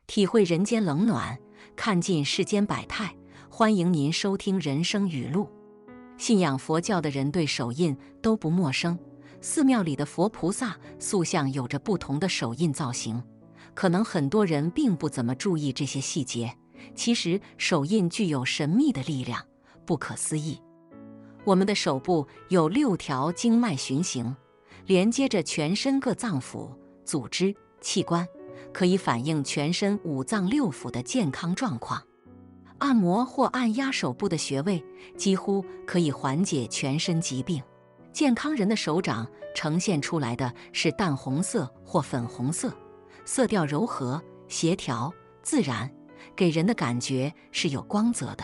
体会人间冷暖，看尽世间百态。欢迎您收听人生语录。信仰佛教的人对手印都不陌生，寺庙里的佛菩萨塑像有着不同的手印造型，可能很多人并不怎么注意这些细节。其实手印具有神秘的力量，不可思议。我们的手部有6条经脉循行，连接着全身各脏腑、组织、器官，可以反映全身5脏6腑的健康状况。按摩或按压手部的穴位，几乎可以缓解全身疾病。健康人的手掌呈现出来的是淡红色或粉红色，色调柔和、协调、自然，给人的感觉是有光泽的。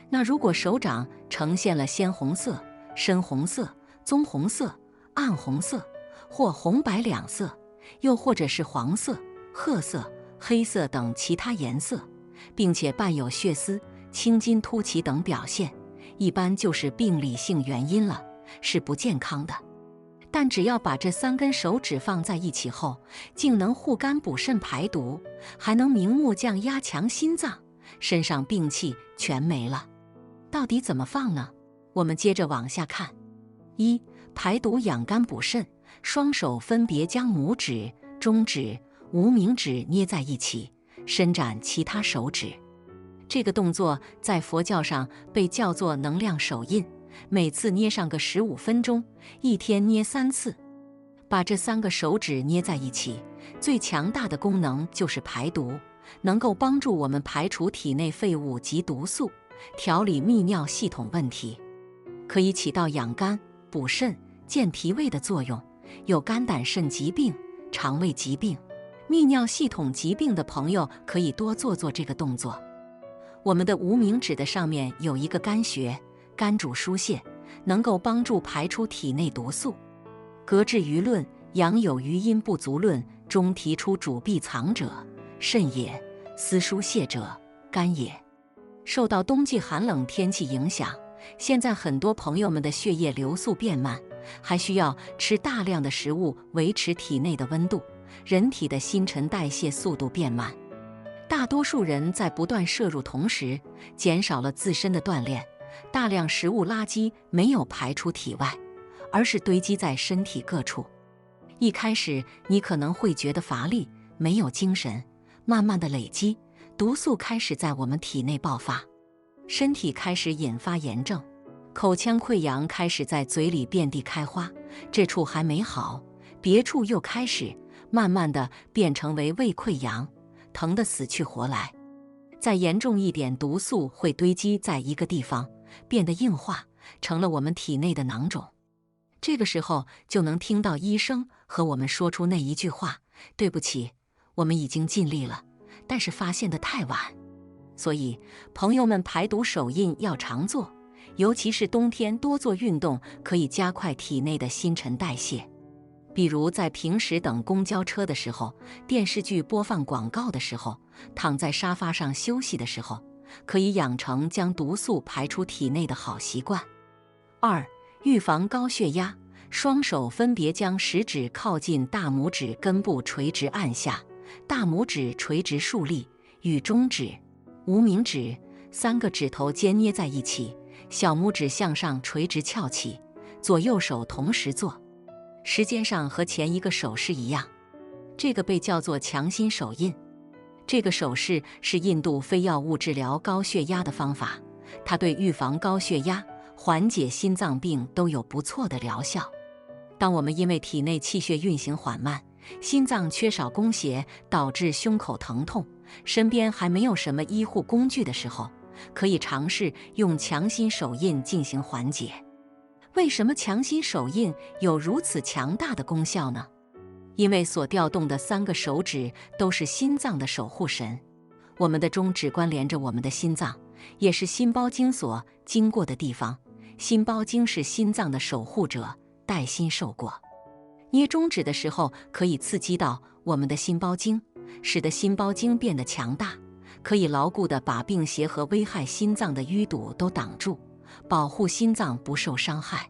那如果手掌呈现了鲜红色、深红色、棕红色、暗红色或红白两色，又或者是黄色、褐色、黑色等其他颜色，并且伴有血丝、青筋突起等表现，一般就是病理性原因了，是不健康的。但只要把这3根手指放在一起后，竟能护肝补肾排毒，还能明目降压强心脏，身上病气全没了。到底怎么放呢？我们接着往下看。1. 排毒养肝补肾，双手分别将拇指、中指、无名指捏在一起，伸展其他手指。这个动作在佛教上被叫做能量手印，每次捏上个15分钟，一天捏3次。把这3个手指捏在一起，最强大的功能就是排毒，能够帮助我们排除体内废物及毒素，调理泌尿系统问题，可以起到养肝、补肾、健脾胃的作用。有肝胆肾疾病、肠胃疾病、泌尿系统疾病的朋友可以多做做这个动作。我们的无名指的上面有一个肝穴，肝主疏泄，能够帮助排出体内毒素。格致舆论《阳有余阴不足论》中提出主闭藏者，肾也；思疏泄者，肝也。受到冬季寒冷天气影响，现在很多朋友们的血液流速变慢，还需要吃大量的食物维持体内的温度，人体的新陈代谢速度变慢。大多数人在不断摄入同时，减少了自身的锻炼，大量食物垃圾没有排出体外，而是堆积在身体各处。一开始你可能会觉得乏力，没有精神，慢慢的累积，毒素开始在我们体内爆发，身体开始引发炎症，口腔溃疡开始在嘴里遍地开花，这处还没好，别处又开始慢慢的变成为胃溃疡，疼得死去活来。再严重一点，毒素会堆积在一个地方，变得硬化，成了我们体内的囊肿。这个时候就能听到医生和我们说出那一句话：对不起，我们已经尽力了，但是发现得太晚。所以朋友们，排毒手印要常做，尤其是冬天多做运动，可以加快体内的新陈代谢。比如在平时等公交车的时候，电视剧播放广告的时候，躺在沙发上休息的时候，可以养成将毒素排出体内的好习惯。2. 预防高血压，双手分别将食指靠近大拇指根部垂直按下，大拇指垂直竖立，与中指、无名指3个指头尖捏在一起，小拇指向上垂直翘起，左右手同时做。时间上和前一个手势一样，这个被叫做强心手印。这个手势是印度非药物治疗高血压的方法，它对预防高血压、缓解心脏病都有不错的疗效。当我们因为体内气血运行缓慢，心脏缺少供血，导致胸口疼痛，身边还没有什么医护工具的时候，可以尝试用强心手印进行缓解。为什么强心手印有如此强大的功效呢？因为所调动的3个手指都是心脏的守护神。我们的中指关连着我们的心脏，也是心包经所经过的地方。心包经是心脏的守护者，带心受过。捏中指的时候，可以刺激到我们的心包经，使得心包经变得强大，可以牢固地把病邪和危害心脏的淤堵都挡住。保护心脏不受伤害。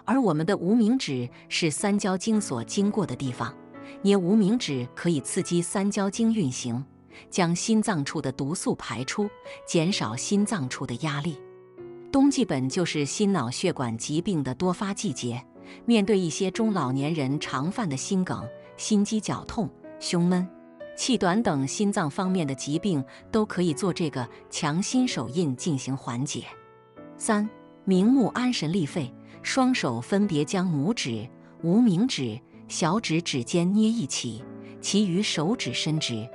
而我们的无名指是三焦经所经过的地方，捏无名指可以刺激三焦经运行，将心脏处的毒素排出，减少心脏处的压力。冬季本就是心脑血管疾病的多发季节，面对一些中老年人常犯的心梗、心肌绞痛、胸闷、气短等心脏方面的疾病，都可以做这个强心手印进行缓解。3. 明目安神利肺，双手分别将拇指、无名指、小指指尖捏一起，其余手指伸直。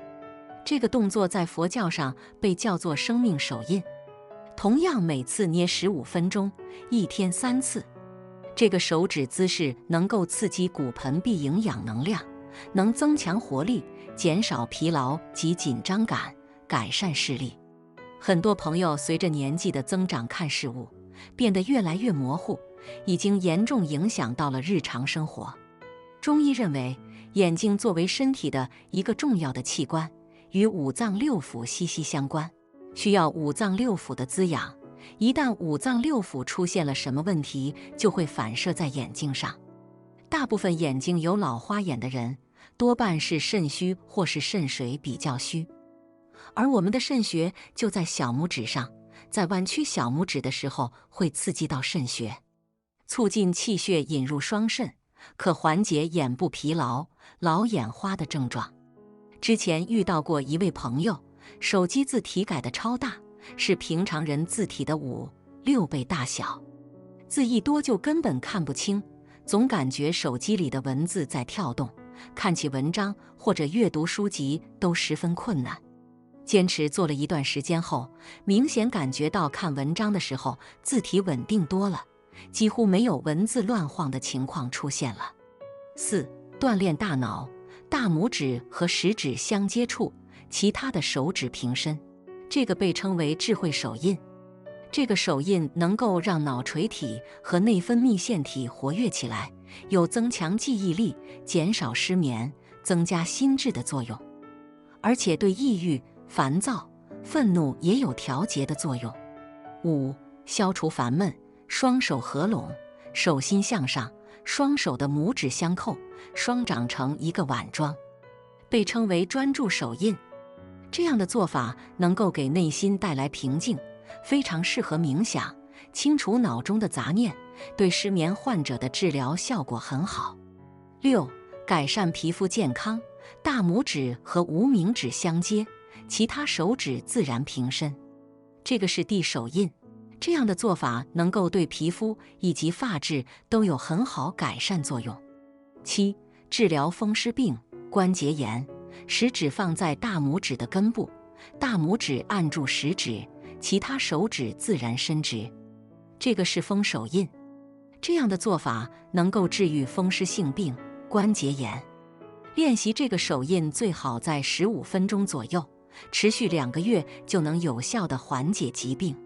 这个动作在佛教上被叫做生命手印。同样每次捏15分钟，1天3次。这个手指姿势能够刺激骨盆壁营养能量，能增强活力，减少疲劳及紧张感，改善视力。很多朋友随着年纪的增长，看事物变得越来越模糊，已经严重影响到了日常生活。中医认为，眼睛作为身体的一个重要的器官，与五脏六腑息息相关，需要五脏六腑的滋养。一旦五脏六腑出现了什么问题，就会反射在眼睛上。大部分眼睛有老花眼的人，多半是肾虚或是肾水比较虚。而我们的肾穴就在小拇指上，在弯曲小拇指的时候会刺激到肾穴，促进气血引入双肾，可缓解眼部疲劳、老眼花的症状。之前遇到过一位朋友，手机字体改的超大，是平常人字体的5、6倍大小，字一多就根本看不清，总感觉手机里的文字在跳动，看起文章或者阅读书籍都十分困难。坚持做了一段时间后，明显感觉到看文章的时候字体稳定多了，几乎没有文字乱晃的情况出现了。4. 锻炼大脑，大拇指和食指相接触，其他的手指平伸，这个被称为智慧手印。这个手印能够让脑垂体和内分泌腺体活跃起来，有增强记忆力、减少失眠、增加心智的作用，而且对抑郁、烦躁、愤怒也有调节的作用。5. 消除烦闷，双手合拢，手心向上，双手的拇指相扣，双掌成一个碗状，被称为专注手印。这样的做法能够给内心带来平静，非常适合冥想，清除脑中的杂念，对失眠患者的治疗效果很好。6. 改善皮肤健康，大拇指和无名指相接，其他手指自然平伸，这个是地手印。这样的做法能够对皮肤以及发质都有很好改善作用。7. 治疗风湿病、关节炎，食指放在大拇指的根部，大拇指按住食指，其他手指自然伸直，这个是风手印。这样的做法能够治愈风湿性病、关节炎。练习这个手印最好在15分钟左右，持续2个月就能有效地缓解疾病。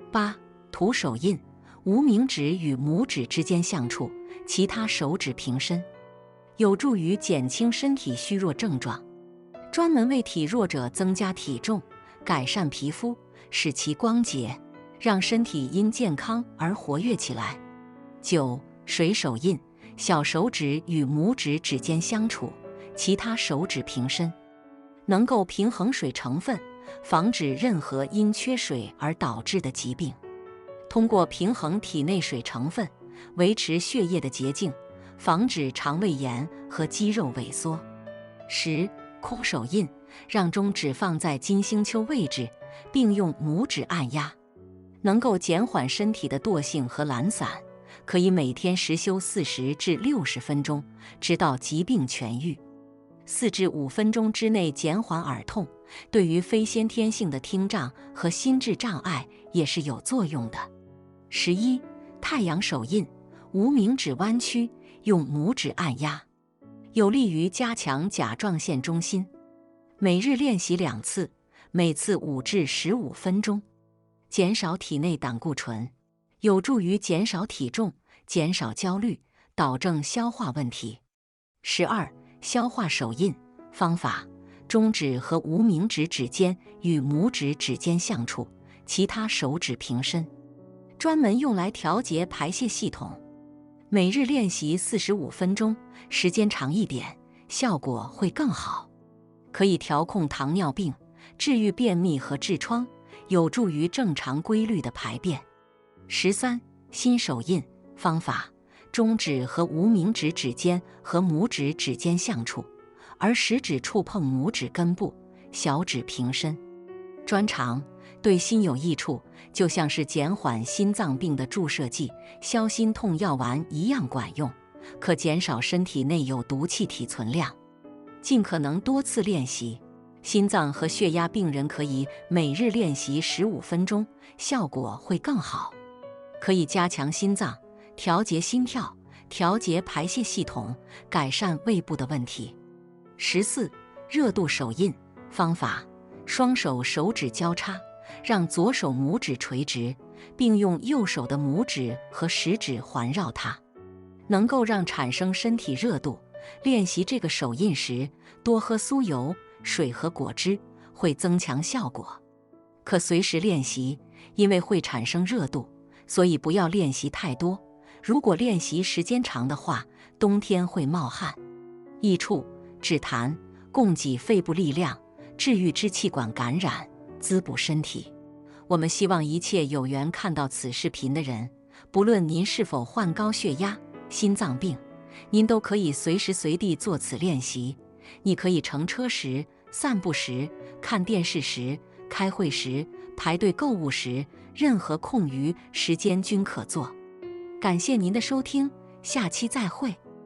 8. 涂手印，无名指与拇指之间相触，其他手指平伸，有助于减轻身体虚弱症状，专门为体弱者增加体重，改善皮肤，使其光洁，让身体因健康而活跃起来。9. 水手印，小手指与拇指指尖相处，其他手指平伸，能够平衡水成分，防止任何因缺水而导致的疾病。通过平衡体内水成分，维持血液的洁净，防止肠胃炎和肌肉萎缩。10. 空手印，让中指放在金星丘位置，并用拇指按压，能够减缓身体的惰性和懒散，可以每天实修40至60分钟，直到疾病痊愈。4至5分钟之内减缓耳痛，对于非先天性的听障和心智障碍也是有作用的。11. 太阳手印，无名指弯曲，用拇指按压，有利于加强甲状腺中心。每日练习2次，每次5至15分钟，减少体内胆固醇，有助于减少体重，减少焦虑，导正消化问题。12. 消化手印方法，中指和无名指指尖与拇指指尖相触，其他手指平伸，专门用来调节排泄系统。每日练习45分钟，时间长一点，效果会更好。可以调控糖尿病，治愈便秘和痔疮，有助于正常规律的排便。13. 新手印方法：中指和无名指指尖和拇指指尖相触，而食指触碰拇指根部，小指平伸。专长对心有益处，就像是减缓心脏病的注射剂、消心痛药丸一样管用，可减少身体内有毒气体存量。尽可能多次练习。心脏和血压病人可以每日练习15分钟，效果会更好。可以加强心脏，调节心跳，调节排泄系统，改善胃部的问题。14. 热度手印方法：双手手指交叉，让左手拇指垂直，并用右手的拇指和食指环绕它，能够让产生身体热度。练习这个手印时，多喝酥油、水和果汁，会增强效果。可随时练习，因为会产生热度，所以不要练习太多。如果练习时间长的话，冬天会冒汗。益处：止痰，供给肺部力量，治愈支气管感染，滋补身体。我们希望一切有缘看到此视频的人，不论您是否患高血压、心脏病，您都可以随时随地做此练习。你可以乘车时、散步时、看电视时、开会时、排队购物时，任何空余时间均可做。感谢您的收听，下期再会。